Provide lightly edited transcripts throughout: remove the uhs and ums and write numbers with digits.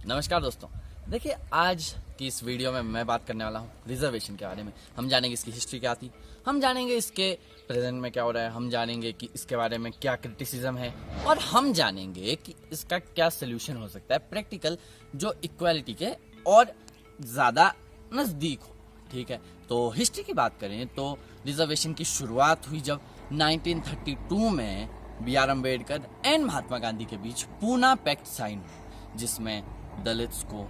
नमस्कार दोस्तों। देखिए, आज की इस वीडियो में मैं बात करने वाला हूँ रिजर्वेशन के बारे में। हम जानेंगे इसकी हिस्ट्री क्या थी, हम जानेंगे इसके प्रेजेंट में क्या हो रहा है, हम जानेंगे कि इसके बारे में क्या क्रिटिसिज्म है, और हम जानेंगे कि इसका क्या सोल्यूशन हो सकता है प्रैक्टिकल, जो इक्वालिटी के और ज़्यादा नज़दीक हो। ठीक है, तो हिस्ट्री की बात करें तो रिजर्वेशन की शुरुआत हुई जब 1932 में B.R. अम्बेडकर एंड महात्मा गांधी के बीच पूना पैक्ट साइन हुआ, जिसमें दलित्स को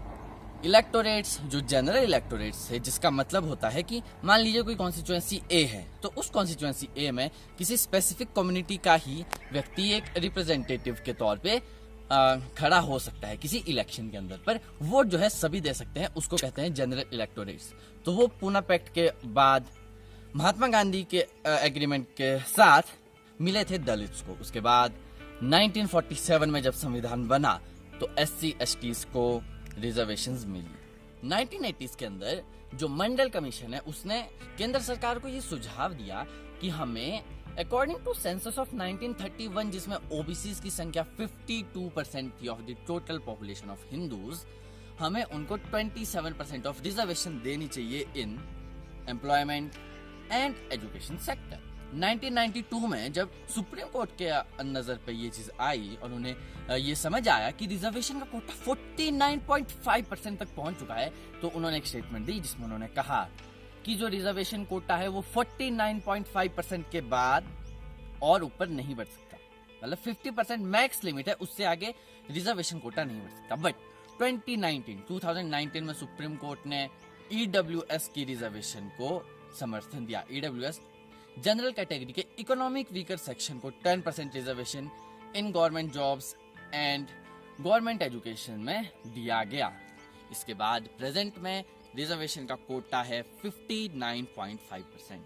इलेक्टोरेट्स, जो जनरल इलेक्टोरेट्स है, जिसका मतलब होता है कि मान लीजिए कोई कॉन्स्टिट्यूएंसी ए है, तो उस कॉन्स्टिट्यूएंसी ए में किसी स्पेसिफिक कम्युनिटी का ही व्यक्ति एक रिप्रेजेंटेटिव के तौर पे खड़ा हो सकता है किसी इलेक्शन के अंदर, पर वोट जो है सभी दे सकते हैं, उसको कहते हैं जनरल इलेक्टोरेट्स। तो वो पूना पैक्ट के बाद महात्मा गांधी के एग्रीमेंट के साथ मिले थे दलित्स को। उसके बाद 1947 में जब संविधान बना तो SC STs को रिजर्वेशंस मिली। 1980s के अंदर जो मंडल कमीशन है, उसने केंद्र सरकार को ये सुझाव दिया कि हमें अकॉर्डिंग टू सेंसस ऑफ 1931, जिसमें ओबीसीज की संख्या 52% थी of the total population of Hindus, हमें उनको 27% ऑफ रिजर्वेशन देनी चाहिए in employment and education sector. 1992 में जब सुप्रीम कोर्ट के नजर पे ये चीज आई और उन्हें ये समझ आया कि रिजर्वेशन का कोटा 49.5% तक पहुंच चुका है, तो उन्होंने एक स्टेटमेंट दी जिसमें उन्होंने कहा कि जो रिजर्वेशन कोटा है वो 49.5% के बाद और ऊपर नहीं बढ़ सकता। मतलब 50% मैक्स लिमिट है, उससे आगे रिजर्वेशन कोटा नहीं बढ़ सकता। बट 2019 में सुप्रीम कोर्ट ने EWS की रिजर्वेशन को समर्थन दिया। EWS जनरल कैटेगरी के इकोनॉमिक वीकर सेक्शन को 10% reservation in government jobs and government education में दिया गया। इसके बाद प्रेजेंट में रिजर्वेशन का कोटा है 59.5%।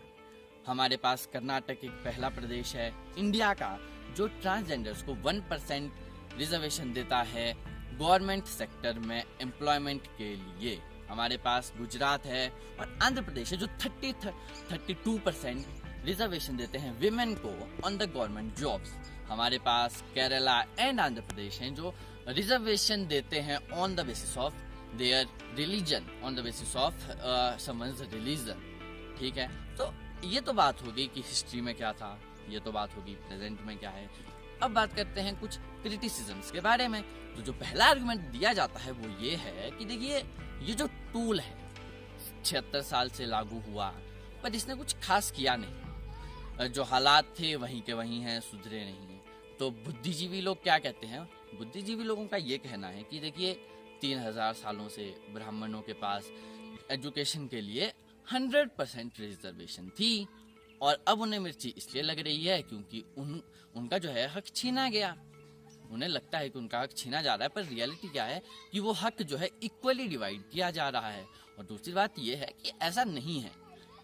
हमारे पास कर्नाटक एक पहला प्रदेश है इंडिया का जो ट्रांसजेंडर्स को 1% रिजर्वेशन देता है गवर्नमेंट सेक्टर में एम्प्लॉयमेंट के लिए। हमारे पास गुजरात है और आंध्र प्रदेश है जो 32% रिजर्वेशन देते हैं विमेन को ऑन द गवर्नमेंट जॉब्स। हमारे पास केरला एंड आंध्र प्रदेश हैं जो रिजर्वेशन देते हैं on the basis of their religion, on the basis of someone's religion. ठीक है, तो ये तो बात होगी कि हिस्ट्री में क्या था, ये तो बात होगी प्रेजेंट में क्या है। अब बात करते हैं कुछ क्रिटिसिज्म्स के बारे में। तो जो पहला आर्गुमेंट दिया जाता है वो ये है कि देखिए, ये जो टूल है 76 साल से लागू हुआ, पर इसने कुछ खास किया नहीं। जो हालात थे वहीं के वहीं हैं, सुधरे नहीं हैं। तो बुद्धिजीवी लोग क्या कहते हैं? बुद्धिजीवी लोगों का ये कहना है कि देखिए, 3000 सालों से ब्राह्मणों के पास एजुकेशन के लिए 100% रिजर्वेशन थी, और अब उन्हें मिर्ची इसलिए लग रही है क्योंकि उनका जो है हक छीना गया। उन्हें लगता है कि उनका हक छीना जा रहा है, पर रियलिटी क्या है कि वो हक जो है इक्वली डिवाइड किया जा रहा है। और दूसरी बात ये है कि ऐसा नहीं है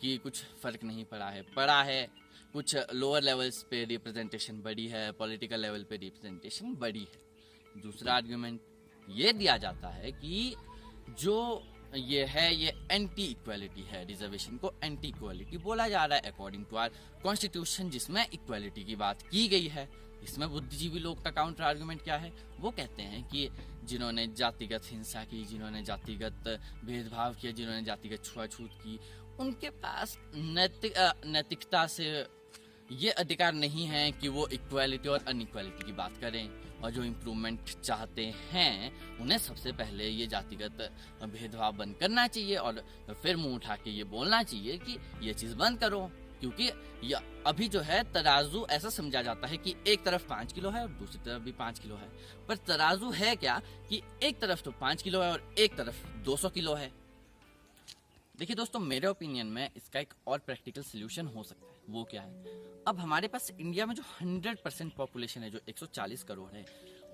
कि कुछ फर्क नहीं पड़ा है। कुछ लोअर लेवल्स पे रिप्रेजेंटेशन बढ़ी है, पॉलिटिकल लेवल पे रिप्रेजेंटेशन बढ़ी है। दूसरा आर्गुमेंट ये दिया जाता है कि जो ये है ये एंटी इक्वालिटी है, रिजर्वेशन को एंटी इक्वालिटी बोला जा रहा है अकॉर्डिंग टू आवर कॉन्स्टिट्यूशन, जिसमें इक्वालिटी की बात की गई है। इसमें बुद्धिजीवी लोग का काउंटर आर्गुमेंट क्या है? वो कहते हैं कि जिन्होंने जातिगत हिंसा की, जिन्होंने जातिगत भेदभाव किया, जिन्होंने जातिगत छुआछूत की, उनके पास नैतिकता से ये अधिकार नहीं है कि वो इक्वालिटी और अनइक्वालिटी की बात करें। और जो इम्प्रूवमेंट चाहते हैं उन्हें सबसे पहले ये जातिगत भेदभाव बंद करना चाहिए और फिर मुंह उठा के ये बोलना चाहिए कि ये चीज़ बंद करो। क्योंकि अभी जो है तराजू ऐसा समझा जाता है कि एक तरफ 5 किलो है और दूसरी तरफ भी 5 किलो है, पर तराजू है क्या कि एक तरफ तो 5 किलो है और एक तरफ 200 किलो है। देखिए दोस्तों, मेरे ओपिनियन में इसका एक और प्रैक्टिकल सोल्यूशन हो सकता है। वो क्या है? अब हमारे पास इंडिया में जो 100% पॉपुलेशन है, जो 140 करोड़ है,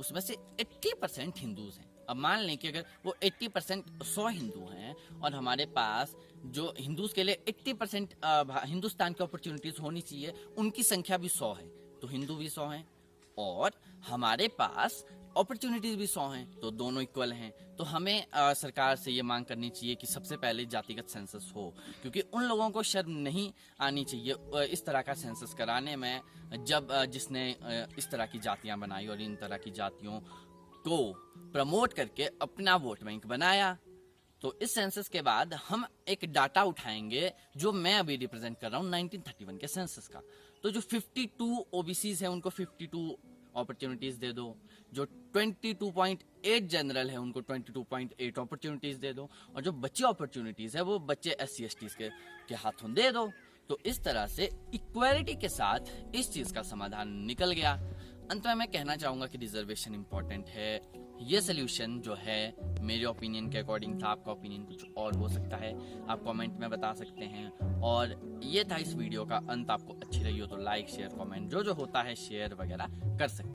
उसमें से 80% हिंदूज हैं। अब मान लें कि अगर वो 80% 100 हिंदू हैं और हमारे पास जो हिंदूज के लिए 80% हिंदुस्तान की अपॉर्चुनिटीज होनी चाहिए, उनकी संख्या भी 100 है, तो हिंदू भी 100 हैं और हमारे पास अपॉर्चुनिटीज भी 100 हैं, तो दोनों इक्वल हैं। तो हमें सरकार से ये मांग करनी चाहिए कि सबसे पहले जातिगत सेंसस हो, क्योंकि उन लोगों को शर्म नहीं आनी चाहिए इस तरह का सेंसस कराने में, जब जिसने इस तरह की जातियां बनाई और इन तरह की जातियों को प्रमोट करके अपना वोट बैंक बनाया। तो इस सेंसस के बाद हम एक डाटा उठाएंगे जो मैं अभी रिप्रेजेंट कर रहा हूँ 1931 के सेंसस का। तो जो 52 ओबीसीज है उनको 52 अपॉर्चुनिटीज दे दो, जो 22.8 जनरल है उनको 22.8 अपॉर्चुनिटीज दे दो, और जो बची अपॉर्चुनिटीज है वो बच्चे SC/STs के हाथों दे दो। तो इस तरह से इक्वालिटी के साथ इस चीज का समाधान निकल गया। अंत में मैं कहना चाहूंगा कि रिजर्वेशन इंपॉर्टेंट है। ये सोल्यूशन जो है मेरे ओपिनियन के अकॉर्डिंग था, आपका ओपिनियन कुछ और हो सकता है, आप कमेंट में बता सकते हैं। और ये था इस वीडियो का अंत। आपको अच्छी लगी हो तो लाइक शेयर कमेंट जो होता है शेयर वगैरह कर सकते हैं।